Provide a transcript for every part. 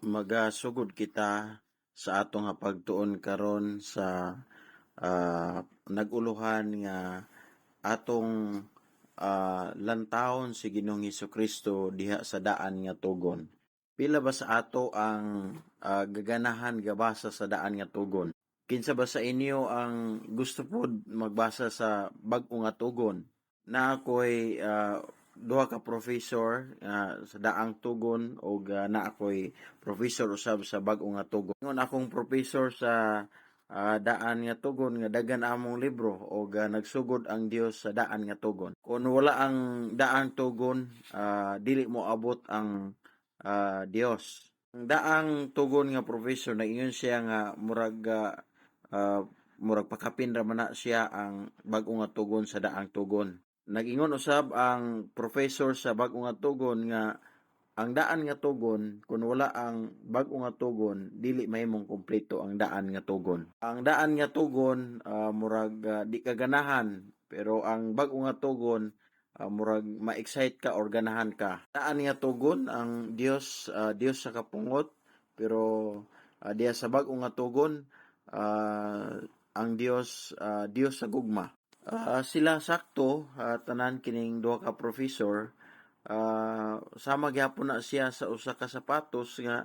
Magasugod kita sa atong pagtuon karon sa naguluhan nga atong lantawon si Ginoong Hesukristo diha sa daan nga tugon. Pila ba sa ato ang gaganahan gabasa sa daan nga tugon? Kinsa ba sa inyo ang gusto pod magbasa sa bag-o nga tugon? Na ako'y duha ka professor sa daang tugon o na ako'y professor usab sa bag-o nga tugon. Ingon akong professor sa daan nga tugon nga daghan among libro o nagsugod ang Dios sa daan nga tugon. Kung wala ang daang tugon, dili mo abot ang Dios. Ang daang tugon nga professor na ingon siya nga murag pakapin ra man na siya ang bag-o nga tugon sa daang tugon. Nag-ingon usab ang professor sa bag-o nga tugon nga ang daan nga tugon kung wala ang bag-o nga tugon dili mahimong kumpleto ang daan nga tugon. Ang daan nga tugon murag di ka ganahan, pero ang bag-o nga tugon murag ma-excite ka or ganahan ka. Daan nga tugon ang Dios sa kapungot, pero diya sa bag-o nga tugon ang Dios sa gugma. Sila sakto tanan kining duha ka professor sama gyapon na siya sa usa ka sapatos nga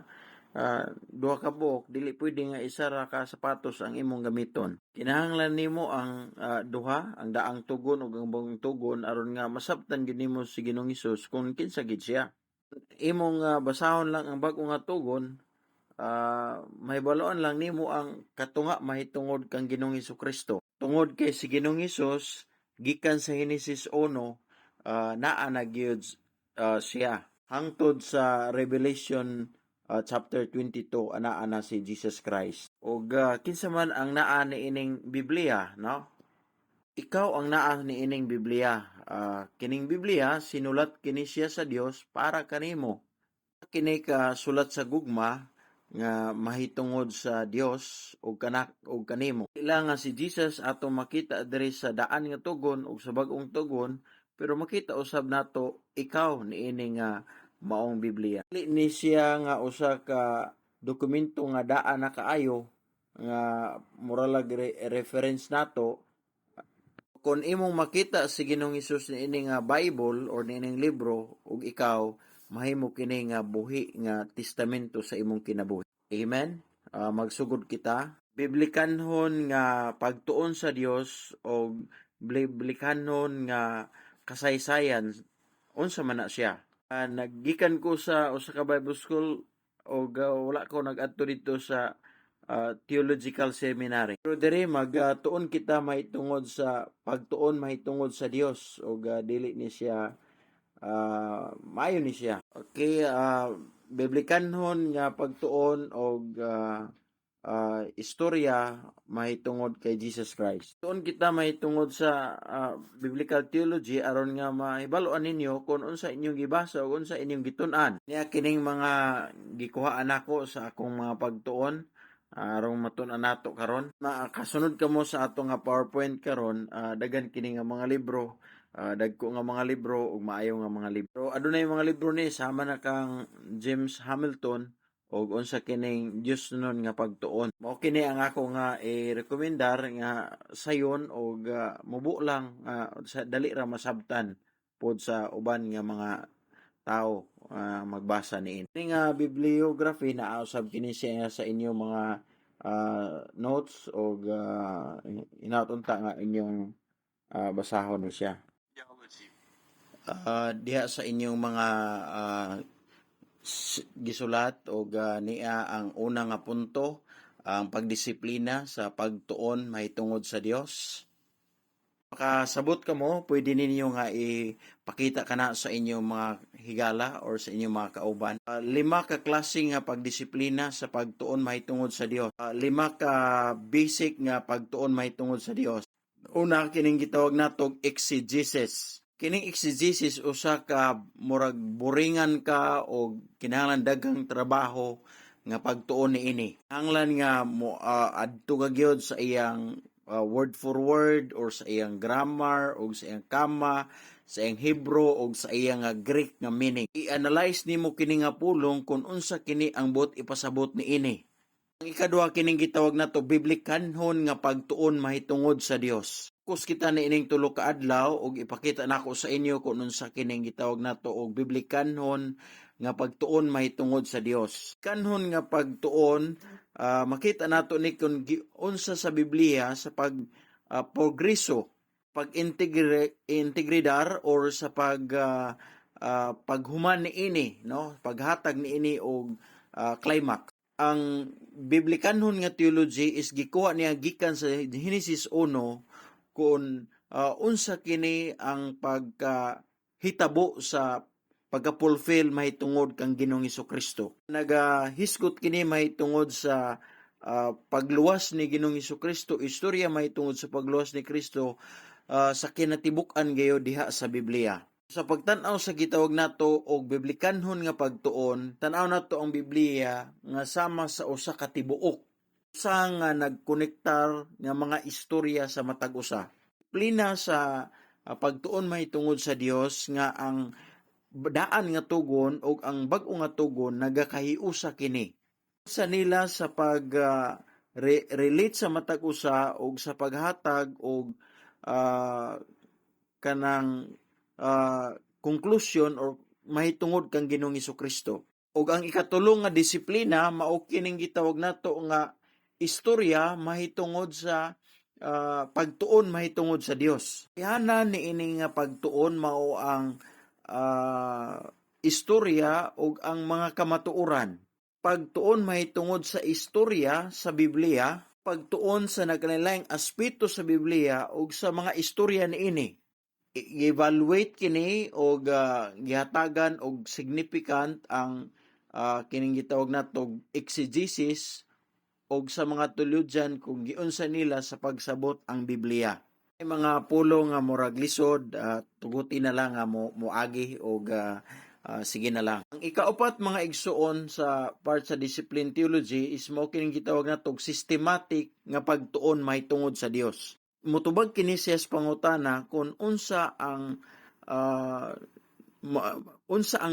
duha ka buok, dili pwede nga isa ra ka sapatos ang imong gamiton. Kinahanglan nimo ang duha, ang daang tugon ug ang bang tugon aron nga masabtan gid nimo si Ginoong Hesus kung kinsa gid siya. Imong basahon lang ang bag-o nga tugon, mahibaloan lang nimo ang katunga mahitungod kang Ginoong Hesukristo. Tungod kay si Ginoong Hesus gikan sa Henesis 1 naa na gyud siya hangtod sa Revelation chapter 22 anaa na si Jesus Christ. Og kinsa man ang naa ni ining Biblia, no? Ikaw ang naa ni ining Biblia. Kining Biblia sinulat kini siya sa Dios para kanimo. Kini ka sulat sa gugma nga mahitungod sa Dios ug kanimo. Ila nga si Jesus ato makita diri sa daan nga tugon ug sa bag-ong tugon, pero makita usab nato ikaw niini nga maong Biblia. Dili ni siya nga usa ka dokumento nga daan na kaayo nga moralag reference nato. Kung imong makita si Ginoong Hesus niini nga Bible or niining libro ug ikaw mahimo kini nga buhi nga testamento sa imong kinabuhi. Amen. Magsugod kita. Biblikanhon nga pagtuon sa Dios o biblikanhon nga kasaysayan unsa man na siya. Naggikan ko sa usa ka Bible school o wala ko nag-adto dito sa theological seminary. Pero diri magtuon kita mahitungod sa pagtuon mahitungod sa Dios o dili ni siya maayo ni siya. Okay, biblikanhon nga pagtuon og istorya mahitungod kay Jesus Christ. Tuon kita mahitungod sa biblical theology aron nga mahibaloan ninyo kung unsa inyong gibasa o unsa inyong gitun-an. Niya kining mga gikuhaan nako sa akong mga pagtuon aron matun-an nato karon. Kasunod kamo sa ato nga PowerPoint karon, daghan kini nga mga libro. Dagko nga mga libro ug maayo nga mga libro. Adunay mga libro ni sama na kang James Hamilton og unsa kining Dios nun nga pagtuon. Mao kini ang ako nga i-rekomendar nga sayon og mubo lang sa dali ra masabtan pod sa uban nga mga tao magbasa niini. Ini nga bibliography na usab kini siya sa inyo mga notes og inautunta nga inyong basahon mo siya. Diha sa inyong mga gisulat og niya ang una nga punto, ang pagdisiplina sa pagtuon mahitungod sa Dios. Makasabot ka mo, pwede ninyo nga ipakita ka na sa inyong mga higala or sa inyong mga kauban. 5 ka klase nga pagdisiplina sa pagtuon mahitungod sa Dios. 5 ka basic nga pagtuon mahitungod sa Dios. Una, kining gitawag natog exegesis. Kining exegesis usa ka murag buringan ka o kinahanglan daghang trabaho nga pagtuon niini. Kinahanglan nga mo adto ka gyud sa iyang word for word or sa iyang grammar o sa iyang kama, sa iyang Hebrew o sa iyang Greek nga meaning. I-analyze nimo kini nga pulong kung unsa kini ang buot ipasabot niini. Ang ikaduha kining gitawag nato biblikanhon nga pagtuon mahitungod sa Dios. Kus kita ni ining tulo ka adlaw ug ipakita nako sa inyo kung unsa kining gitawag nato og biblikanhon nga pagtuon mahitungod sa Dios. Kanhon nga pagtuon makita nato ni kung unsa sa Biblia sa progreso, pag-integridad or sa paghuman niini, no, paghatag niini og climax. Ang biblikanhon nga theology is gikuha niya gikan sa Genesis 1 kung unsa kini ang pagkahitabo sa pagka-fulfill mahitungod kang Ginoong Hesukristo. Nagahisgot kini mahitungod sa pagluwas ni Ginoong Hesukristo, istorya mahitungod sa pagluwas ni Kristo sa kinatibuk-an gayo diha sa Biblia. Sa pagtan-aw sa gitawag nato og biblikanhon nga pagtuon, tan-aw nato ang Biblia nga sama sa usa ka tibuok. Usa nga nagkonektar nga mga istorya sa matag usa. Plina sa pagtuon mahitungod sa Dios nga ang daan nga tugon og ang bag-o nga tugon nagakahiusa kini. Sa nila sa relate sa matag usa og sa paghatag og kanang conclusion or mahitungod kang Ginoong Hesukristo. Og ang ikatulong nga disiplina mao kining gitawag nato nga istorya mahitungod sa pagtuon mahitungod sa Dios. Ihana ni ini nga pagtuon mao ang istorya og ang mga kamatuoran. Pagtuon mahitungod sa istorya sa Biblia, pagtuon sa nagkanilaing aspeto sa Biblia ug sa mga istorya niini. I-evaluate kini og gihatagan og significant ang kining gitawag nato exegesis og sa mga tuludyan kung giunsa nila sa pagsabot ang Biblia. May mga pulo nga murag lisod, tuguti na lang nga moagi og sige na lang. Ang ikaapat mga igsuon sa part sa discipline theology is mao kining gitawag nato systematic nga pagtuon mahitungod sa Dios. Mutubag kini siya sa pangutana kung unsa ang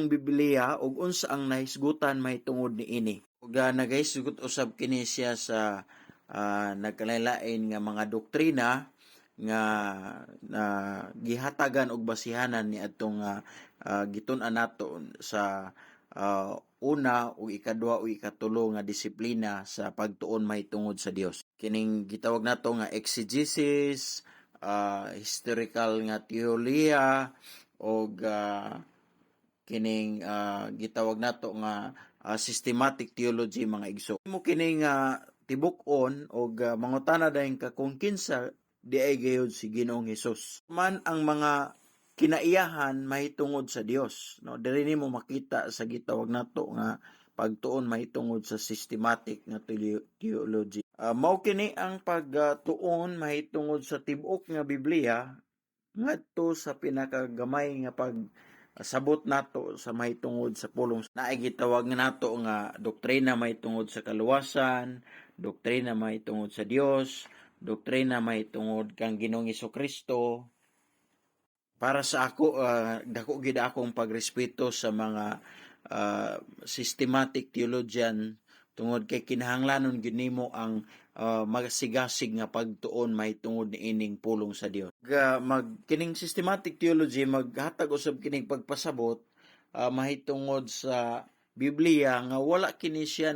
Biblia ug unsa ang nahisgutan mahitungod niini. Ug nagahisgot usab kini siya sa nagkalain-lain nga mga doktrina nga gihatagan og basihanan ni atong gitun-an nato sa una o ikadua o ikatulo nga disiplina sa pagtuon mahitungod sa Dios. Kining gitawag nato nga exegesis, historical nga teolohiya og kining gitawag nato nga systematic theology mga igso. Mo kining tibuk-on og mangutana dayon ka kung kinsa di ay gayud si Ginoong Hesus. Man ang mga kinaiyahan mahitungod sa Dios, no, diri nimo makita sa gitawag nato nga pagtuon mahitungod sa systematic nga theology. Mao kini ang pagtuon mahitungod sa tibok nga Biblia ngadto sa pinakagamay nga sabot nato sa mahitungod sa pulong. Naay gitawag nato nga doktrina mahitungod sa kaluwasan, doktrina mahitungod sa Dios, doktrina mahitungod kang Ginoong Hesukristo. Para sa ako, dako gid akong pagrespeto sa mga systematic theologian tungod kay kinahanglanon gid nimo ang magasigasig nga pagtuon mahitungod niining pulong sa Dios. Kining systematic theology maghatag usab kining pagpasabot mahitungod sa Biblia nga wala kini siya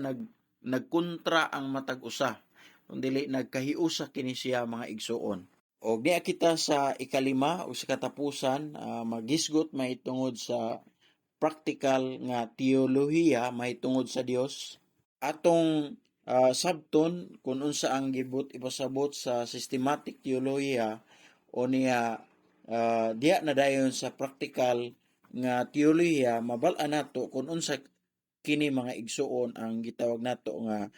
nagkontra ang matag usa, kundi nagkahiusa kini siya mga igsuon. Og niya kita sa ikalima o sa katapusan maghisgot mahitungod sa practical nga teolohiya mahitungod sa Dios. Atong sabton kung unsa ang gibot ipasabot sa systematic teolohiya o niya diya na dayon sa practical nga teolohiya, mabal-an nato kung unsa kini mga igsuon ang gitawag nato nga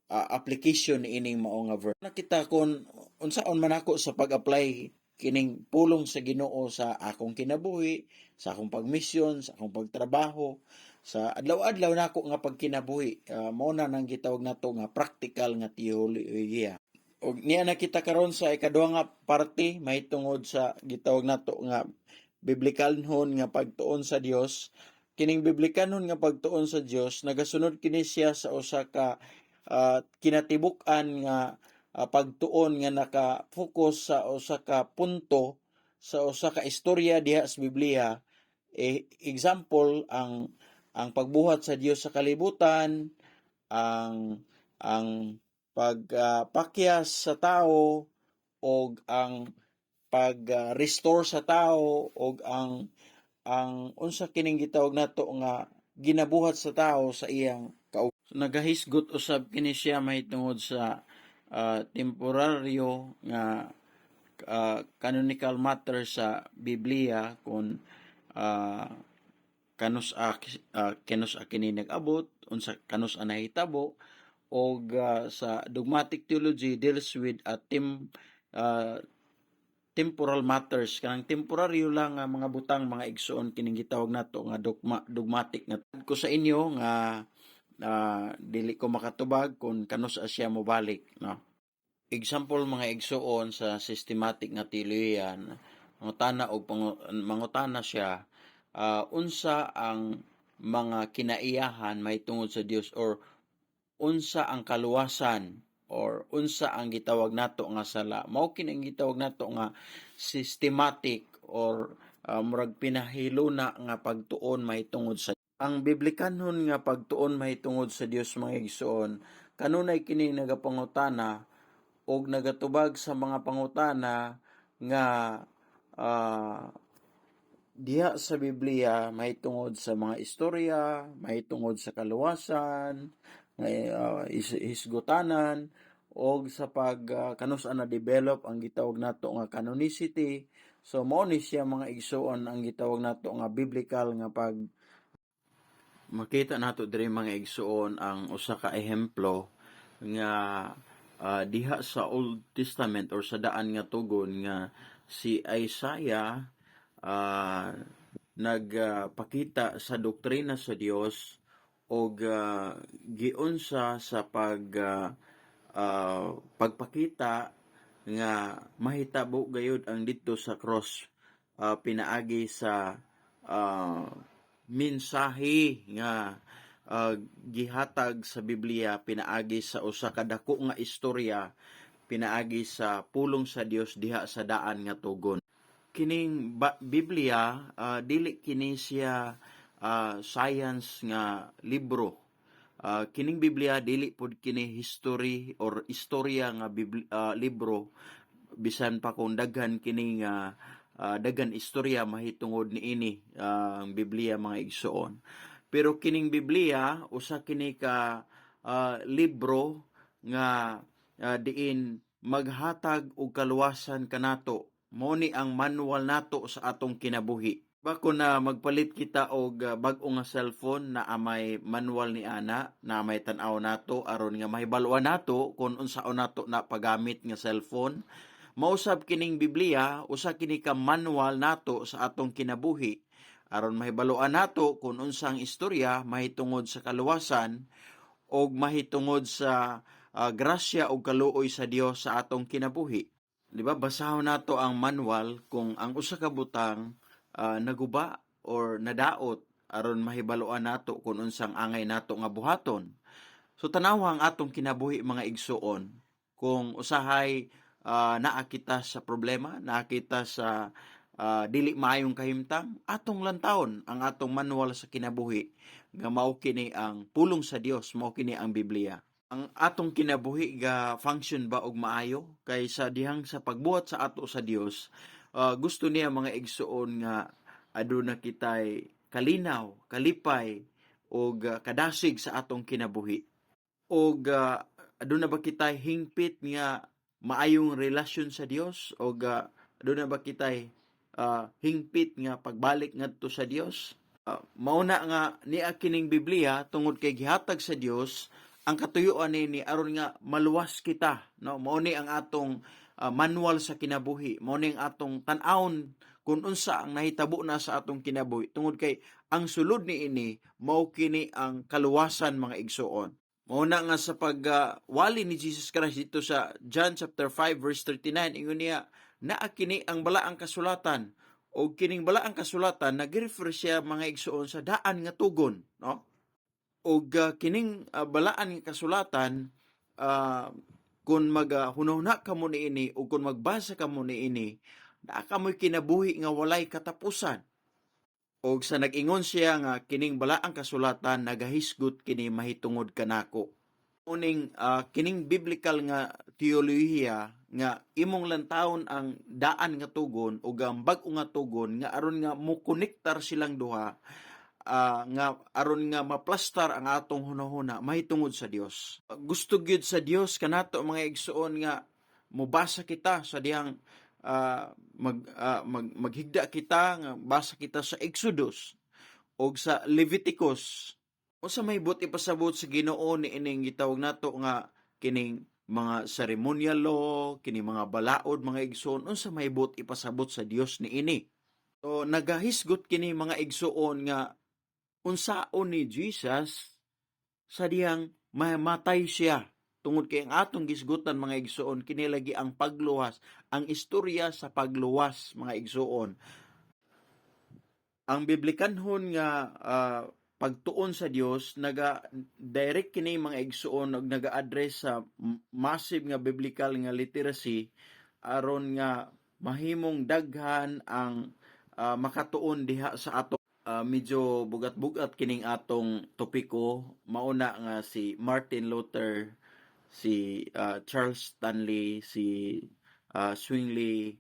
application ni ining mao nga verse. Nakita kon unsaon man ako sa pag-apply kining pulong sa Ginoo sa akong kinabuhi, sa akong pagmisyon, sa akong pagtrabaho, sa adlaw-adlaw nako nga pagkinabuhi. Mao na nang gitawag nato nga practical nga teolohiya. Og niya nakita karon sa ikaduha nga parte mahitungod sa gitawag nato nga biblikalhon nga pagtuon sa Dios. Kining biblikalhon nga pagtuon sa Dios nagasunod kini siya sa usa ka kinatibuk-an nga pagtuon nga naka-focus sa usa ka punto sa usa ka istorya diha sa Biblia. Example ang pagbuhat sa Dios sa kalibutan, ang pagpakyas sa tao og ang pag-restore sa tao og ang unsa kining gitawag nato nga ginabuhat sa tao sa iyang nagahisgot usab kini siya mahitungod sa temporaryo nga canonical matter sa Biblia kung kanus kini nag-abot unsa kanus nahitabo og sa dogmatic theology deals with temporal matters, kanang temporaryo lang nga mga butang, mga igsoon kining gitawag nato nga dogmatic nga ko sa inyo nga dili ko makatubag kung kanus siya mobalik, no. Example mga igsoon sa systematic nga teolohiya, mangutana siya unsa ang mga kinaiyahan mahitungod sa Dios, or unsa ang kaluwasan, or unsa ang gitawag nato nga sala. Mao kini ang gitawag nato nga systematic or murag pinahiluna nga pagtuon mahitungod sa ang biblikanhon nga pagtuon mahitungod sa Dios mga igsoon. Kanunay kini nagapangutana og nagatubag sa mga pangutana nga diha sa Biblia mahitungod sa mga istorya, mahitungod sa kaluwasan, hisgutanan, og sa kanus na develop ang gitawag nato nga canonicity. So mao ni siya mga igsoon ang gitawag nato nga biblical nga pag makita nato diri mga igsoon ang usa ka ehemplo nga diha sa Old Testament or sa daan nga tugon nga si Isaiah nagpakita sa doktrina sa Dios og giunsa sa pagpakita nga mahitabo gayud ang didto sa cross, pinaagi sa mensahe nga gihatag sa Biblia, pinaagi sa usa ka dako nga istorya, pinaagi sa pulong sa Dios diha sa daan nga tugon. Kining Biblia dili kini siya science nga libro. Kining Biblia dili pud kini history or istorya nga libro, bisan pa kung daghan kini nga daghan istorya mahitungod niini ang Biblia mga igsoon. Pero kining Biblia usa kini ka libro nga diin maghatag og kaluwasan kanato. Mao ni ang manual nato sa atong kinabuhi. Bako na magpalit kita og bag-o nga cellphone na may manual ni ana, na may tan-aw nato aron nga mahibal-an nato kung unsaon nato na paggamit nga cellphone. Mausab kining Biblia usa kini ka manual nato sa atong kinabuhi aron mahibal-an nato kung unsang istorya mahitungod sa kaluwasan og mahitungod sa grasya o kaluoy sa Dios sa atong kinabuhi. Di ba, basahon nato ang manual kung ang usa ka butang naguba or nadaot aron mahibaloan nato kung unsang angay nato nga buhaton. So tanawa ang atong kinabuhi mga igsoon, kung usahay naa kita sa problema, naa kita sa dili maayong kahimtang, atong lantawon ang atong manual sa kinabuhi nga mao kini ang pulong sa Dios, mao kini ang Biblia. Ang atong kinabuhi ga function ba og maayo kay sa dihang sa pagbuhat sa ato sa Dios, gusto niya mga igsoon nga aduna kitay kalinaw, kalipay og kadasig sa atong kinabuhi. Og aduna ba kitay hingpit nga maayong relasyon sa Dios, og aduna ba kitay hingpit nga pagbalik ngadto sa Dios. Mauna nga niya kining Biblia tungod kay gihatag sa Dios ang katuyuan ni aron nga maluwas kita, no? Mao ni ang atong manual sa kinabuhi, mao ni ang atong tan-awon kung unsa ang nahitabo na sa atong kinabuhi, tungod kay ang sulod ni ini mao kini ang kaluwasan mga igsoon. Mauna nga sa pagwali ni Jesus Christ dito sa John chapter 5 verse 39, ingon niya, naa kini ang balaang kasulatan, o kining balaang kasulatan nag-refer siya mga igsuon sa daan nga tugon, no? O kining balaan nga kasulatan, uh, kung maghunahuna ka mo niini o kung magbasa ka mo niini, naa ka mo'y kinabuhi nga walay katapusan. Og sa nag-ingon siya nga kining balaang kasulatan nagahisgot kini mahitungod kanako. Uning kining biblical nga teolohiya nga imong lantawon ang daan nga tugon o ang bag-o nga tugon nga aron nga mukonektar silang duha, nga aron nga maplastar ang atong hunahuna mahitungod sa Dios. Gusto gyud sa Dios kanato mga igsuon nga mubasa kita sa dihang maghigda kita nga basa kita sa Exodus o sa Leviticus. Unsa may buti pasabot sa Ginoo ni ining gitawag nato nga kining mga ceremonial law, kining mga balaod, mga igsoon, unsa may buti pasabot sa Dios ni ini. So nagahisgot kini mga igsoon nga unsaon ni Jesus sa diyang mamatay siya. Tungod kay ang atong gisgutan mga igsoon, kini lagi ang pagluwas, ang istorya sa pagluwas mga igsoon. Ang biblikanhon nga pagtuon sa Dios naga-direct kini mga igsoon ug naga-address sa massive nga biblical nga literacy aron nga mahimong daghan ang makatuon diha sa ato. Medyo bugat-bugat kining atong topiko, mauna nga si Martin Luther, si Charles Stanley, si Zwingli,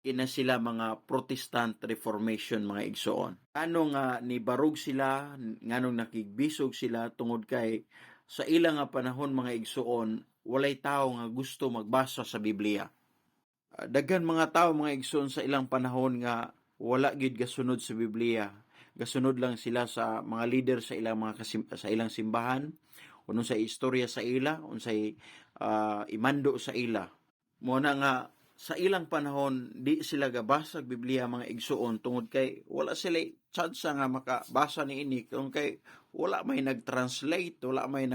ina sila mga Protestant Reformation mga igsoon. Ano nga nibarog sila, nganong nakigbisog sila tungod kay sa ilang nga panahon mga igsoon, walay tao nga gusto magbasa sa Biblia. Daghan mga tao mga igsoon sa ilang panahon nga wala gid gasunod sa Biblia. Gasunod lang sila sa mga leader sa ilang sa ilang simbahan, unsay istorya sa ila, unsay imando sa ila. Mo na nga sa ilang panahon di sila gabasa Biblia mga igsuon tungod kay wala sila chance nga makabasa niini kung kay wala may nag-translate, wala may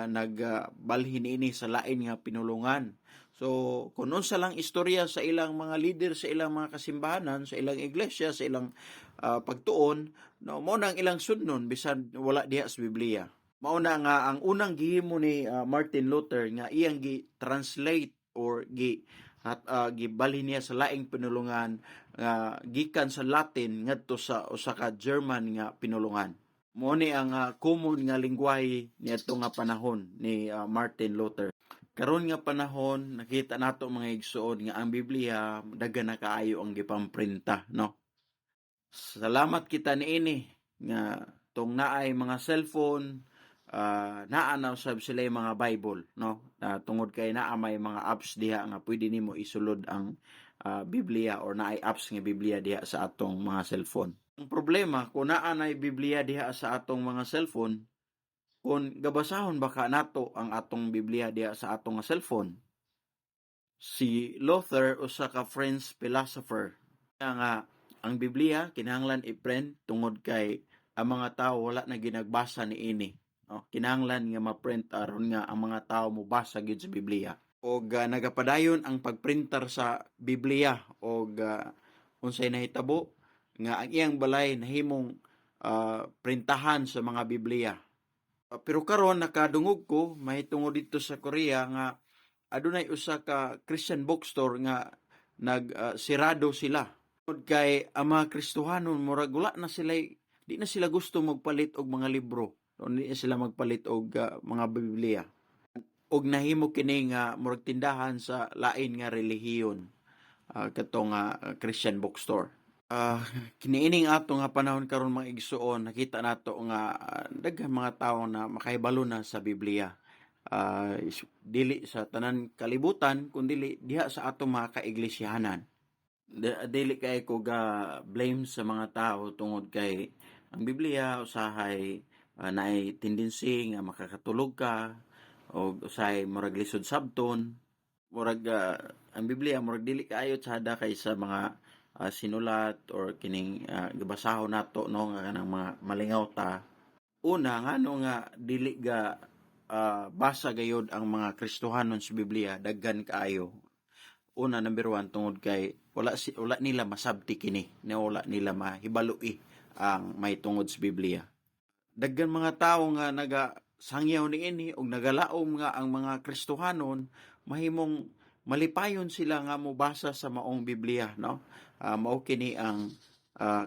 nagbalhin ini sa lain nga pinulungan. So kung unsa lang istorya sa ilang mga leader sa ilang mga kasimbahanan, sa ilang iglesia, sa ilang pagtuon, no, mo nang ilang sudnon bisan wala diha sa Biblia. Mauna nga ang unang gihimo ni Martin Luther nga iyang gi-translate or gibalhin niya sa laing pinulungan gikan sa Latin ngadto sa usa ka German nga pinulungan. Mao ni ang common nga lengguwahe niadto nga panahon ni Martin Luther. Karon nga panahon nakita nato mga igsuon nga ang Biblia daghan na kaayo ang gipamprinta, no? Salamat kita niini nga tong naay mga cellphone, naa na usab sila yung mga Bible, no? Tungod kay naa may mga apps diha nga pwede nimo isulod ang Biblia or naay apps nga Biblia diha sa atong mga cellphone. Ang problema kung naa nay Biblia diha sa atong mga cellphone, kung gabasahon baka nato ang atong Biblia diha sa atong cellphone. Si Luther usa ka French philosopher nga ang Biblia kinahanglan i-print tungod kay ang mga tao wala na ginagbasa niini. Kinahanglan nga ma-print aron nga ang mga tao mobasa gyud sa Biblia. Og nagapadayon ang pagprinter sa Biblia og unsay nahitabo nga ang iyang balay nahimong printahan sa mga Biblia. Pero karon nakadungog ko mahitungod dito sa Korea nga adunay usa ka Christian bookstore nga nagsirado sila. Kay ang mga Kristohanon murag wala na sila, di na sila gusto magpalit og mga libro, di na sila magpalit og mga Biblia. Og nahimo kini nga murag tindahan sa lain nga relihiyon, katong Christian bookstore. Kiniining ato nga panahon karon mga igsuon, nakita nato nga daghang mga tawo na makahibalo na sa Biblia. Dili sa tanan kalibutan kundi diha sa atong mga kaiglesiyanan. Dili kay ko ga blame sa mga tao tungod kay ang Biblia usahay naay tendency nga makakatulog ka o usahay murag lisod sabton, murag ang Biblia murag dili kaayo sada kay sa mga sinulat or kining gabasahon nato no nga kanang mga malingaw ta. Una ngano nga dili ga basa gayud ang mga Kristohanon sa Biblia daghan kaayo. Una, number one, tungod kay wala nila masabti kini, na wala nila mahibaloi ang may tungod sa Biblia. Daghan mga tawo nga nagasangyaw niini og nagalaom nga ang mga Kristohanon mahimong malipayon sila nga mobasa sa maong Biblia, no? Mao kini ang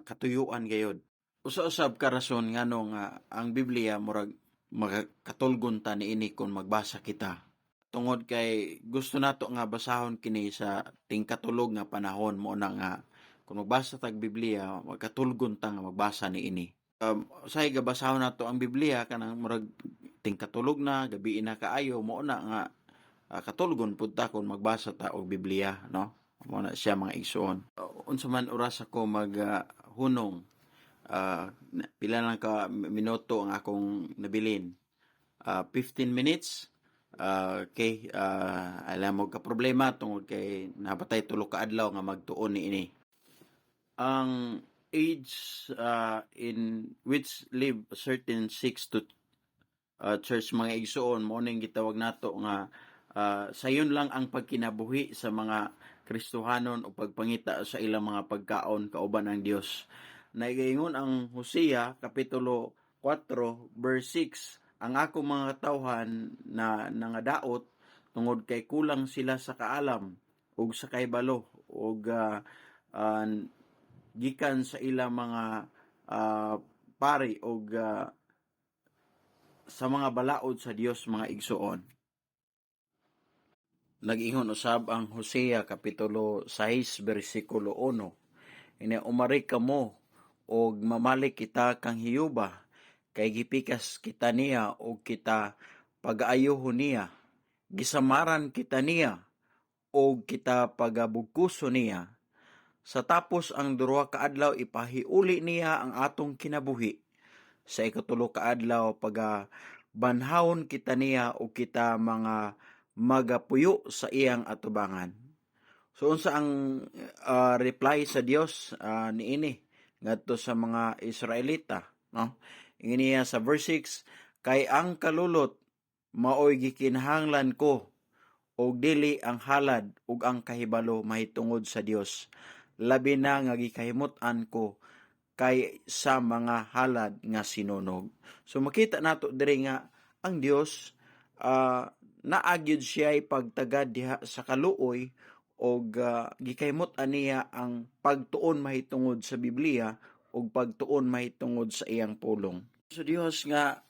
katuyuan gayud. Usa-usab ka rason ngano nga ang Biblia murag makatulgon ta niini kung magbasa kita. Tungod kay gusto nato nga basahon kini sa tingkatulog nga panahon mo na nga kung magbasa tag Biblia magkatulgon ta nga magbasa niini. Usahay gabasahon nato ang Biblia kanang murag tingkatulog na gabi na kaayo mo na nga katulgon pud ta kung magbasa ta og Biblia, no? Mo na siya mga igsoon. Unsa man oras ako hunong pila lang ka minuto ang akong nabilin. 15 minutes. Okay, alam mo ka problema tungod kay napatay tulo ka adlaw nga magtuon niini. Ang age in which live certain 6 to church mga igsoon mo ning gitawag nato nga sayon lang ang pagkinabuhi sa mga Kristohanon o pagpangita sa ilang mga pagkaon kauban ang Dios. Nagaingon ang Hosea kapitulo 4 verse 6, ang ako mga tawhan na nangadaot tungod kay kulang sila sa kaalam ug sa kaybalo ug gikan sa ilang mga pari ug sa mga balaod sa Dios mga igsoon. Nag-ingon usab ang Hosea kapitulo 6 bersikulo 1. Ina umari kamo og mamalik kita kang Hiyuba kay gipikas kita niya o kita pag-aayuhon niya, gisamaran kita niya o kita pagabugkuso niya. Sa tapos ang duha ka adlaw ipahiuli niya ang atong kinabuhi. Sa ikatulo ka adlaw pagabanhawon kita niya o kita mga magapuyo sa iyang atubangan. So unsa ang reply sa Dios niini ngadto sa mga Israelita, no? Inginiya sa verse 6, kay ang kalulot maoy gikinahanglan ko og dili ang halad ug ang kahibalo mahitungod sa Dios. Labi na nga gikahimut-an ko kay sa mga halad nga sinunog. So makita nato diri nga ang Dios naagyud siya pagtagad diha sa kaluoy og gikahimut-an niya ang pagtuon mahitungod sa Biblia ug pagtuon mahitungod sa iyang pulong. So Dios nga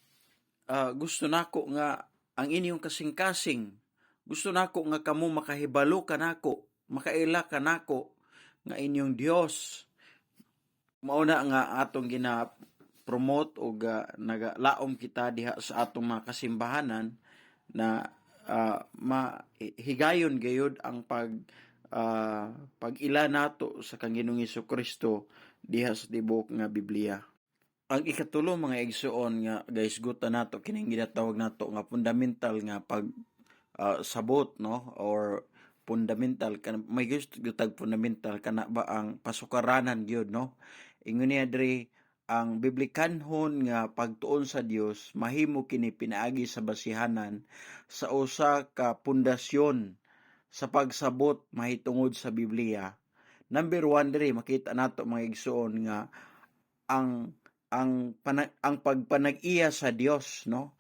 gusto nako nga ang inyong kasing-kasing, gusto nako nga kamo makahibalo kanako, makaila kanako nga inyong Dios. Mauna nga atong gina-promote o nagalaom kita diha sa atong mga kasimbahanan na mahigayon gayud ang pag-ila nato sa Ginoong Hesukristo diha sa tibuok nga Biblia. Ang ikatulo mga igsoon nga guys guta nato kining ginatawag nato nga fundamental nga pag sabot, no, or fundamental may gusto gutag fundamental kana ba ang pasukaranan gyud, no? Ingon niya diri ang biblikanhon nga pagtuon sa Dios mahimo kini pinaagi sa basihanan sa usa ka pundasyon sa pagsabot mahitungod sa Biblia. Number 1 diri makita nato mga igsoon nga ang pagpanag-iya sa Dios, no?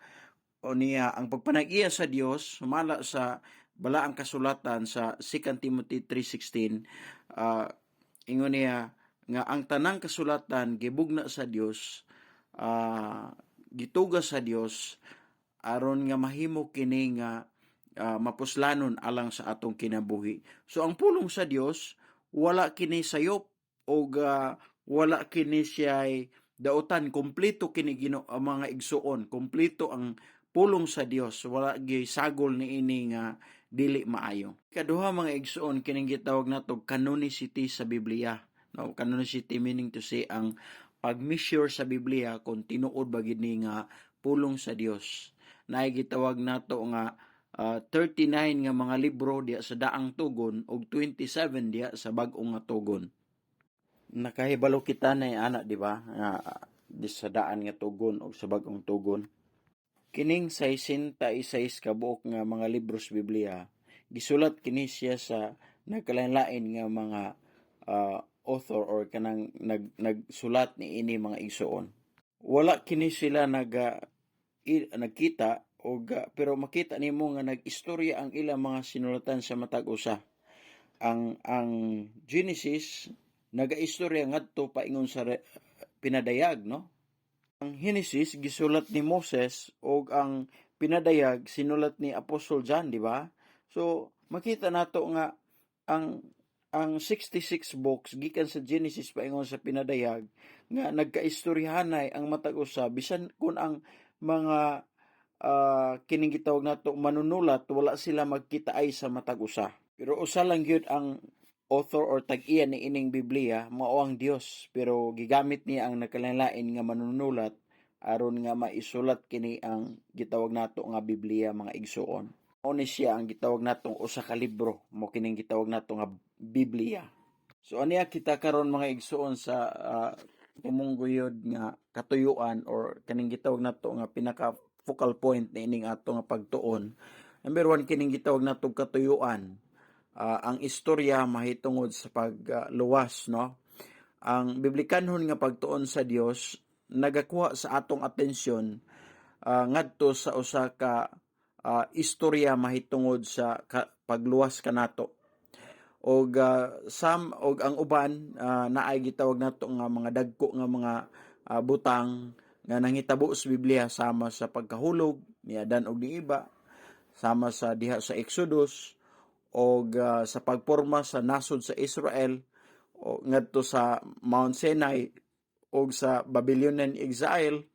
O niya ang pagpanag-iya sa Dios sumala sa balaang kasulatan sa 2 Timothy 3:16, ingon niya nga ang tanang kasulatan gibugna sa Dios, gituga sa Dios aron nga mahimo kini nga mapuslanon alang sa atong kinabuhi. So ang pulong sa Dios wala kini sayop o wala kini siya dautan, kompleto kini mga igsuon, kompleto ang pulong sa Dios, wala gyud sagol niini nga dili maayo. Kaduha mga igsuon kining gitawag nato canonicity sa Biblia. No, canonicity meaning to say ang pag-measure sa Biblia kung tinuod ba gid ni nga pulong sa Dios. Naay gitawag nato nga 39 nga mga libro diya sa daang tugon ug 27 diya sa bag-o nga tugon. Nakahibalo kita na ana, di ba? di sa daan nga tugon o sa bag-ong tugon. Kining 66 ka buok nga mga libros Biblia, gisulat kini siya sa nagkalain-lain nga mga author or kanang nagsulat ni ini mga igsoon. Wala kini sila nagkita pero makita nimo nga nag-istorya ang ilang mga sinulatan sa matag usa. Ang Genesis nagaistorya ngadto paingon sa pinadayag, no? Ang Genesis gisulat ni Moses o ang pinadayag sinulat ni Apostol John, di ba? So makita nato nga ang 66 books gikan sa Genesis paingon sa pinadayag nga nagkaistoryahanay ang matag usa bisan kun ang mga kining gitawag nato manunulat wala sila magkita ay sa matag usa. Pero usa lang gyud ang author or tag-iya ni ining Biblia, mao ang Dios, pero gigamit niya ang nagkalain-lain nga manunulat aron nga maisulat kini ang gitawag nato nga Biblia, mga igsoon. Mao ni siya ang gitawag natong usa ka libro, mo kining gitawag nato nga Biblia. So aniya kita karon mga igsoon sa pumumbuyod nga katuyuan or kaning gitawag nato nga pinaka focal point na ining ato nga pagtuon. Number 1 kining gitawag natong katuyuan. Ang istorya mahitungod sa pagluwas, no? Ang biblikanhon nga pagtuon sa Dios nagakuha sa atong atensyon ngadto sa usa ka istorya mahitungod sa pagluwas kanato. Og ang uban naay gitawag nato nga mga dagko nga mga butang nga nanghitabo sa Biblia sama sa pagkahulog ni Adan og ni Eva, sama sa diha sa Exodus o sa pagporma sa nasod sa Israel o ngadto sa Mount Sinai o sa Babylonian exile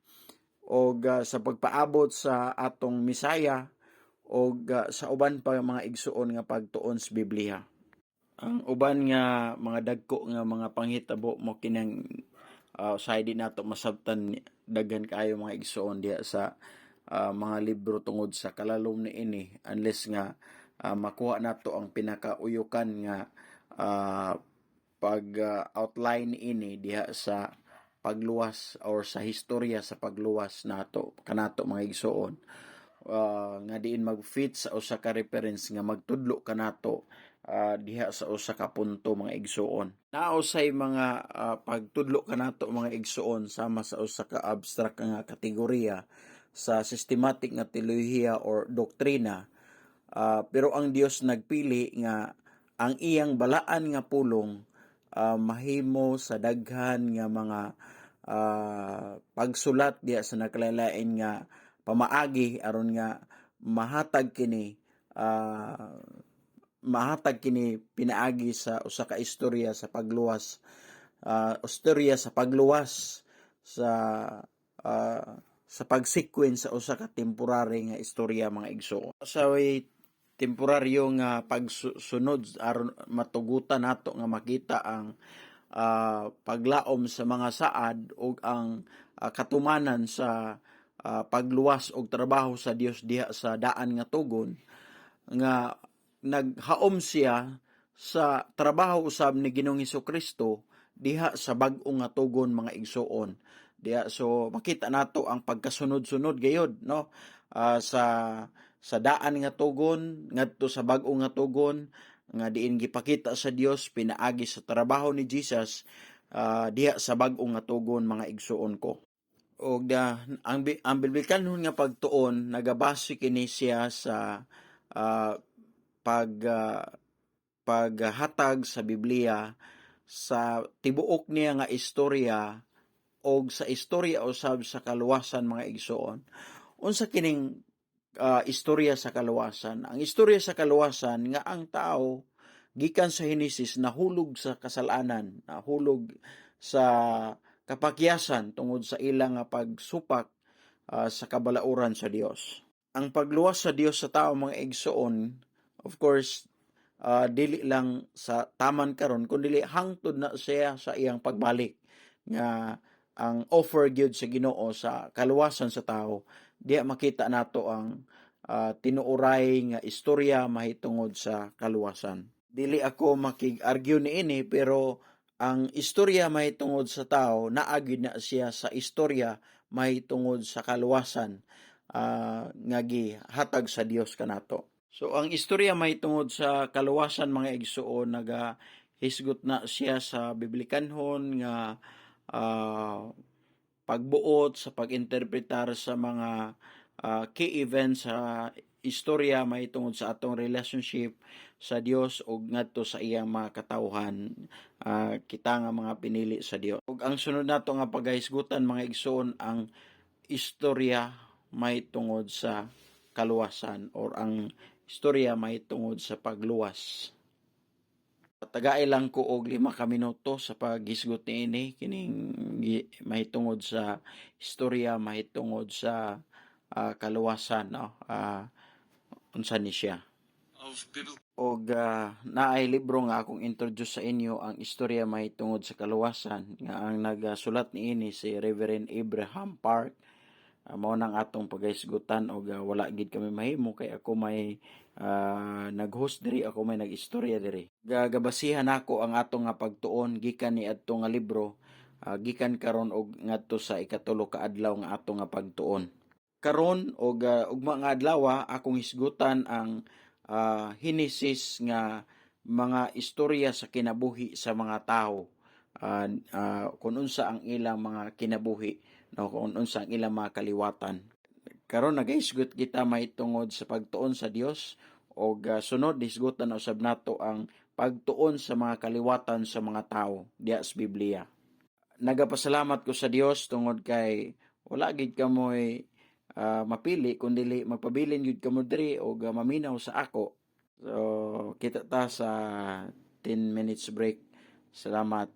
o sa pagpaabot sa atong Misaya o sa uban pa mga igsuon nga pagtuon sa Biblia. Ang uban nga mga dagko nga mga panghitabo mo kinang usahay di nato masabtan daghan kaayo mga igsuon diha sa mga libro tungod sa kalalom ni ini unless nga makuha nato ang pinakauyukan nga pag-outline ini diha sa pagluwas or sa historya sa pagluwas nato kanato mga igsoon nga diin mag-fit sa usa ka reference nga magtudlo kanato diha sa usa ka punto mga igsoon. Nausay mga pagtudlo kanato mga igsoon sama sa usa ka abstract nga kategorya sa systematic nga teolohiya or doktrina. Pero ang Dios nagpili nga ang iyang balaan nga pulong mahimo sa daghan nga mga pagsulat diya sa nakalain nga pamaagi aron nga mahatag kini pinaagi sa usa ka istorya sa pagluwas sa pag-sequence sa usa ka temporary nga istorya mga igsoon. Sa way temporaryo nga pagsunod aron matugutan nato nga makita ang paglaom sa mga saad ug ang katumanan sa pagluwas og trabaho sa Dios diha sa daan nga tugon nga naghaom siya sa trabaho usab ni Ginoong Hesukristo diha sa bag-o nga tugon mga igsoon. Diha so makita nato ang pagkasunod-sunod gayud, no? Sa daan nga tugon ngadto sa bag-o nga tugon nga diin gipakita sa Dios pinaagi sa trabaho ni Jesus diha sa bag-o nga tugon mga igsuon ko. Og ang biblikanhon nga pagtuon nagabase kini siya sa paghatag sa Biblia sa tibuok niya nga istorya og sa istorya usab sa kaluwasan mga igsoon. Unsa kining istorya sa kaluwasan? Ang istorya sa kaluwasan nga ang tao gikan sa Henesis nahulog sa kasalanan, nahulog sa kapakyasan tungod sa ilang nga pagsupak sa kabalauran sa Dios. Ang pagluwas sa Dios sa tao mga igsoon, of course, dili lang sa taman karon kundi hangtod na siya sa iyang pagbalik nga ang offer gyud sa Ginoo sa kaluwasan sa tao. Diya makita nato ang tinuoray nga istorya mahitungod sa kaluwasan. Dili ako makig-argue niini pero Ang istorya mahitungod sa tao, naagid na siya sa istorya mahitungod sa kaluwasan nga gihatag sa Dios kanato. So ang istorya mahitungod sa kaluwasan mga igsuon hisgot na siya sa biblikanhon nga pagbuot sa pag-interpretar sa mga key events sa istorya mahitungod sa atong relationship sa Dios ug ngadto sa iyang mga katawhan, kita nga mga pinili sa Dios. Ug ang sunod nato nga paghisgutan mga igsoon, ang istorya mahitungod sa kaluwasan or ang istorya mahitungod sa pagluwas. Tagay lang ko og 5 ka minuto sa paghisgot niini kining mahitungod sa istorya mahitungod sa kaluwasan, no? Unsa ni siya. Og naay libro nga akong introduce sa inyo, ang istorya mahitungod sa kaluwasan, nga ang nagsulat niini si Reverend Abraham Park. Mao nang atong paghisgutan og wala gid kami mahimo kay ako may nag-host diri, ako may nag-istorya diri. Gagabasihan ako ang atong nga pagtuon gikan ni adto nga libro, gikan karon og ngadto sa ikatulo ka adlaw nga atong nga pagtuon. Karon og ugma nga adlaw akong hisgutan ang Henesis nga mga istorya sa kinabuhi sa mga tao, kung unsa ang ilang mga kinabuhi, no, kung unsa ang ilang mga kaliwatan. Karon nagahisgot kita mahitungod sa pagtuon sa Dios og sunod hisgutan usab nato ang pagtuon sa mga kaliwatan sa mga tao diha sa Biblia. Nagapasalamat ko sa Dios tungod kay wala gid kamoy mapili kundi magpabilin gid kamo diri og maminaw sa ako. So kita ta sa 10 minutes break. Salamat.